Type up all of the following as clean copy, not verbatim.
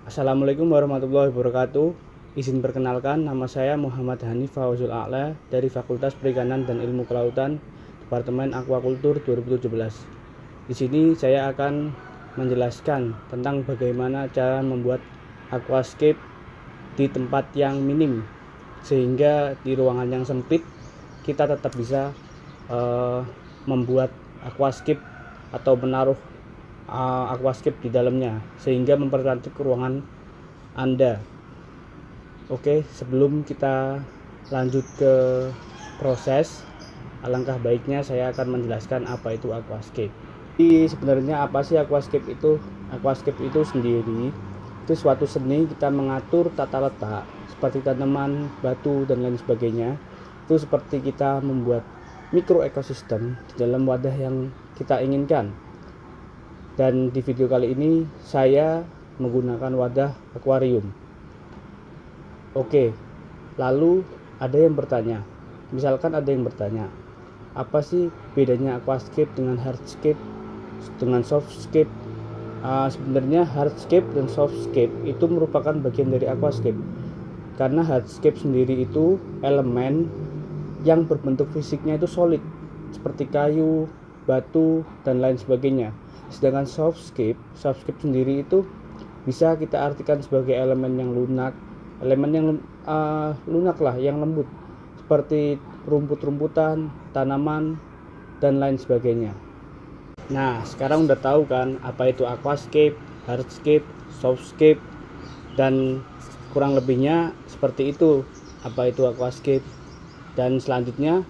Assalamualaikum warahmatullahi wabarakatuh. Izin perkenalkan, nama saya Muhammad Hanif Fawzul A'la dari Fakultas Perikanan dan Ilmu Kelautan, Departemen Aquakultur 2017. Di sini saya akan menjelaskan tentang bagaimana cara membuat aquascape di tempat yang minim, sehingga di ruangan yang sempit kita tetap bisa membuat aquascape atau menaruh aquascape di dalamnya sehingga mempercantik ruangan Anda. Oke, sebelum kita lanjut ke proses, alangkah baiknya saya akan menjelaskan apa itu aquascape. Jadi sebenarnya apa sih aquascape itu? Aquascape itu sendiri itu suatu seni kita mengatur tata letak seperti tanaman, batu dan lain sebagainya. Itu seperti kita membuat mikro ekosistem di dalam wadah yang kita inginkan. Dan di video kali ini saya menggunakan wadah akuarium. Oke, lalu ada yang bertanya, misalkan ada yang bertanya, apa sih bedanya aquascape dengan hardscape, dengan softscape? Sebenarnya hardscape dan softscape itu merupakan bagian dari aquascape, karena hardscape sendiri itu elemen yang berbentuk fisiknya itu solid, seperti kayu, batu, dan lain sebagainya. Sedangkan softscape sendiri itu bisa kita artikan sebagai elemen yang lunak, elemen yang lunak lah, yang lembut, seperti rumput-rumputan, tanaman, dan lain sebagainya. Nah, sekarang udah tahu kan apa itu aquascape, hardscape, softscape, dan kurang lebihnya seperti itu apa itu aquascape. Dan selanjutnya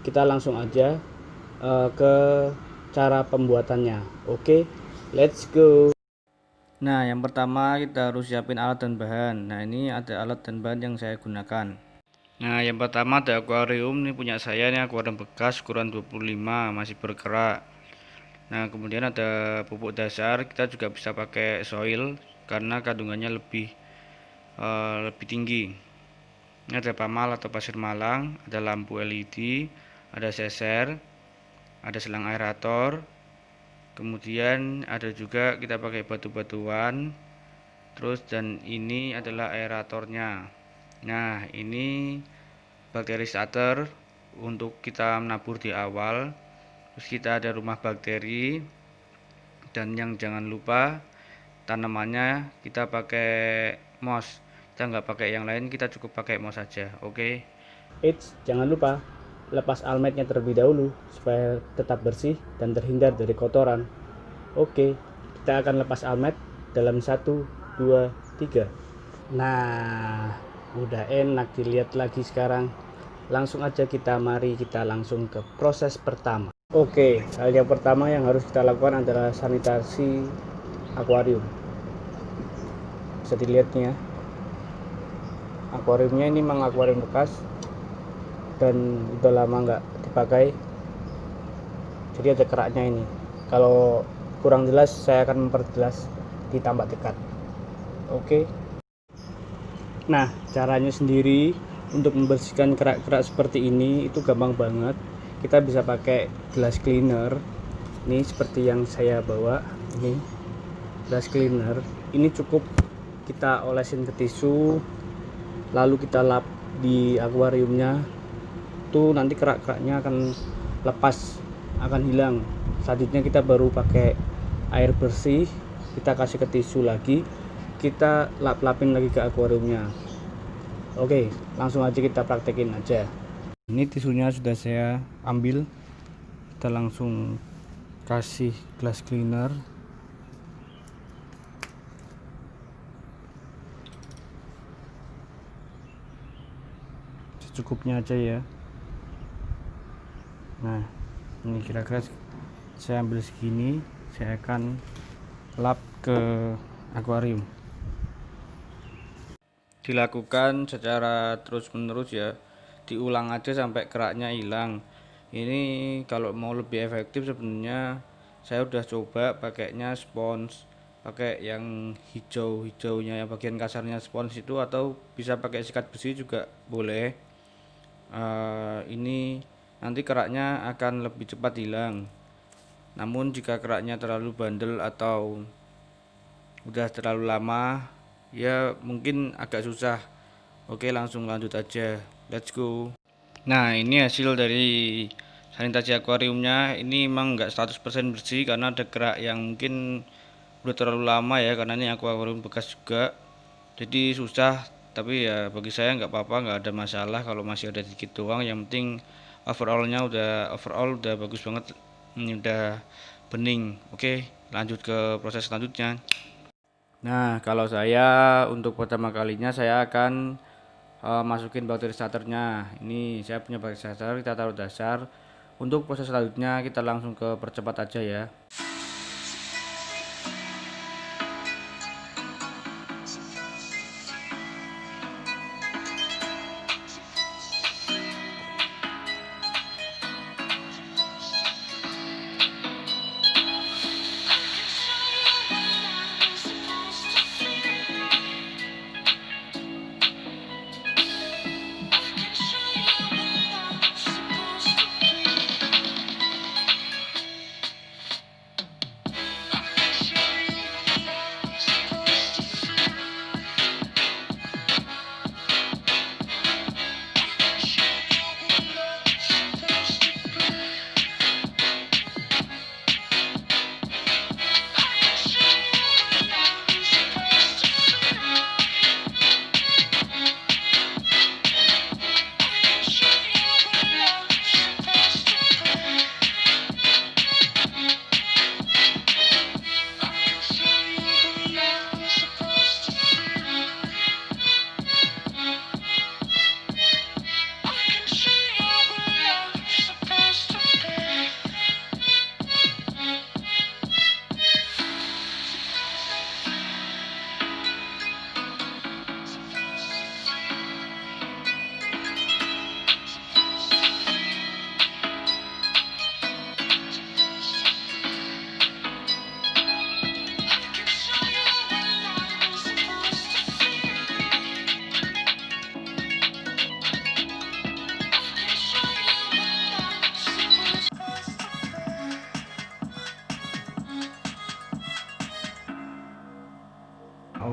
kita langsung aja ke cara pembuatannya. Oke, let's go. Nah, yang pertama kita harus siapin alat dan bahan. Nah, ini ada alat dan bahan yang saya gunakan. Nah, yang pertama ada akuarium. Ini punya saya, ini akuarium bekas ukuran 25, masih berkerak. Nah, kemudian ada pupuk dasar. Kita juga bisa pakai soil karena kandungannya lebih tinggi. Ini ada pamal atau pasir malang, ada lampu LED, ada seser, ada selang aerator. Kemudian ada juga kita pakai batu-batuan. Terus dan ini adalah aeratornya. Nah, ini bakteri starter untuk kita menabur di awal. Terus kita ada rumah bakteri, dan yang jangan lupa tanamannya kita pakai moss. Kita nggak pakai yang lain, kita cukup pakai moss saja. Oke. Eits, jangan lupa lepas almetnya terlebih dahulu supaya tetap bersih dan terhindar dari kotoran. Oke, kita akan lepas almet dalam 1, 2, 3. Nah, udah enak dilihat lagi sekarang. Langsung aja mari kita langsung ke proses pertama. Oke, hal yang pertama yang harus kita lakukan adalah sanitasi akuarium. Bisa dilihat nih ya, akuariumnya ini memang akuarium bekas dan udah lama nggak dipakai, jadi ada keraknya ini. Kalau kurang jelas saya akan memperjelas ditambah dekat. Oke. Nah, caranya sendiri untuk membersihkan kerak-kerak seperti ini itu gampang banget. Kita bisa pakai glass cleaner. Ini seperti yang saya bawa ini, glass cleaner. Ini cukup kita olesin ke tisu, lalu kita lap di akuariumnya. Tuh nanti kerak-keraknya akan lepas, akan hilang. Selanjutnya kita baru pakai air bersih, kita kasih ke tisu lagi, kita lap-lapin lagi ke akuariumnya. Oke, langsung aja kita praktekin aja. Ini tisunya sudah saya ambil, kita langsung kasih glass cleaner. Secukupnya aja ya. Nah, ini kira-kira saya ambil segini, saya akan lap ke akuarium. Dilakukan secara terus-menerus ya, diulang aja sampai keraknya hilang. Ini kalau mau lebih efektif sebenarnya saya udah coba pakainya spons, pakai yang hijau-hijaunya, yang bagian kasarnya spons itu, atau bisa pakai sikat besi juga boleh. Ini nanti keraknya akan lebih cepat hilang. Namun jika keraknya terlalu bandel atau udah terlalu lama, ya mungkin agak susah. Oke, langsung lanjut aja, let's go. Nah, ini hasil dari sanitasi akuariumnya. Ini emang nggak 100% bersih karena ada kerak yang mungkin udah terlalu lama ya, karena ini akuarium bekas juga, jadi susah. Tapi ya bagi saya nggak apa-apa, nggak ada masalah kalau masih ada dikit doang. Yang penting overall udah bagus banget, ini udah bening. Oke, lanjut ke proses selanjutnya. Nah, kalau saya untuk pertama kalinya saya akan masukin bakteri starternya. Ini saya punya bakteri starter, kita taruh dasar. Untuk proses selanjutnya kita langsung ke percepat aja ya.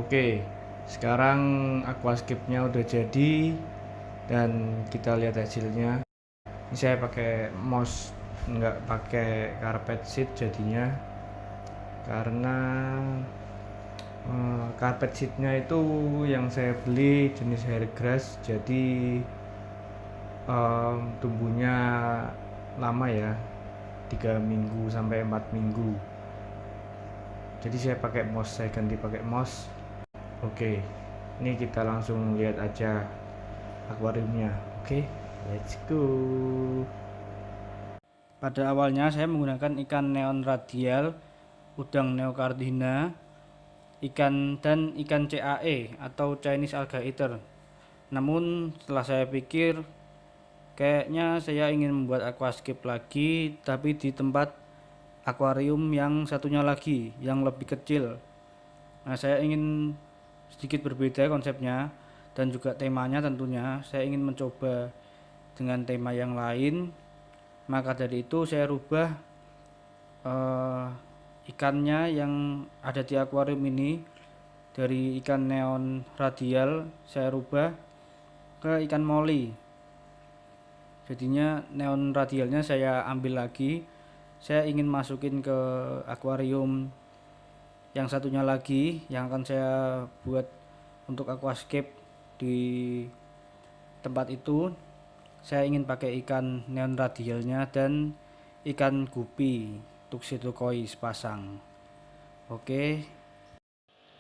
Oke, sekarang aquascape-nya udah jadi dan kita lihat hasilnya. Ini saya pakai mouse, nggak pakai carpet sheet jadinya, karena carpet sheetnya itu yang saya beli jenis hair grass, jadi tumbuhnya lama ya, 3 minggu sampai 4 minggu. Jadi saya pakai mouse, saya ganti pakai mouse. Oke, ini kita langsung lihat aja akuariumnya. Oke, let's go. Pada awalnya saya menggunakan ikan neon radial, udang neocardina, ikan CAE atau Chinese Alga Eater. Namun setelah saya pikir, kayaknya saya ingin membuat aquascape lagi, tapi di tempat akuarium yang satunya lagi, yang lebih kecil. Nah, saya ingin sedikit berbeda konsepnya dan juga temanya. Tentunya saya ingin mencoba dengan tema yang lain, maka dari itu saya rubah ikannya yang ada di akuarium ini. Dari ikan neon radial saya rubah ke ikan moli. Jadinya neon radialnya saya ambil lagi, saya ingin masukin ke akuarium yang satunya lagi yang akan saya buat untuk aquascape di tempat itu. Saya ingin pakai ikan neon radialnya dan ikan gupi tuxedo koi sepasang. Oke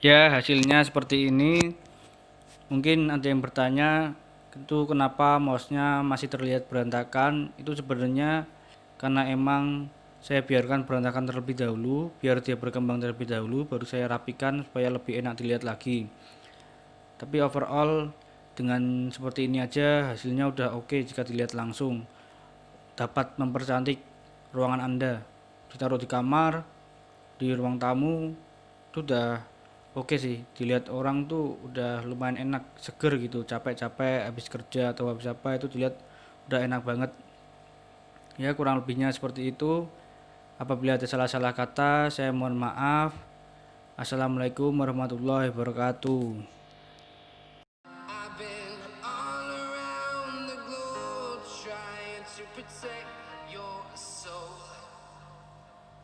ya, hasilnya seperti ini. Mungkin ada yang bertanya, itu kenapa mouse-nya masih terlihat berantakan. Itu sebenarnya karena emang saya biarkan berantakan terlebih dahulu, biar dia berkembang terlebih dahulu, baru saya rapikan supaya lebih enak dilihat lagi. Tapi overall dengan seperti ini aja hasilnya udah oke. Jika dilihat langsung dapat mempercantik ruangan Anda, ditaruh di kamar, di ruang tamu, itu udah oke sih. Dilihat orang tuh udah lumayan enak, seger gitu, capek-capek habis kerja atau habis apa, itu dilihat udah enak banget ya. Kurang lebihnya seperti itu. Apabila ada salah-salah kata, saya mohon maaf. Assalamualaikum warahmatullahi wabarakatuh. protect your soul.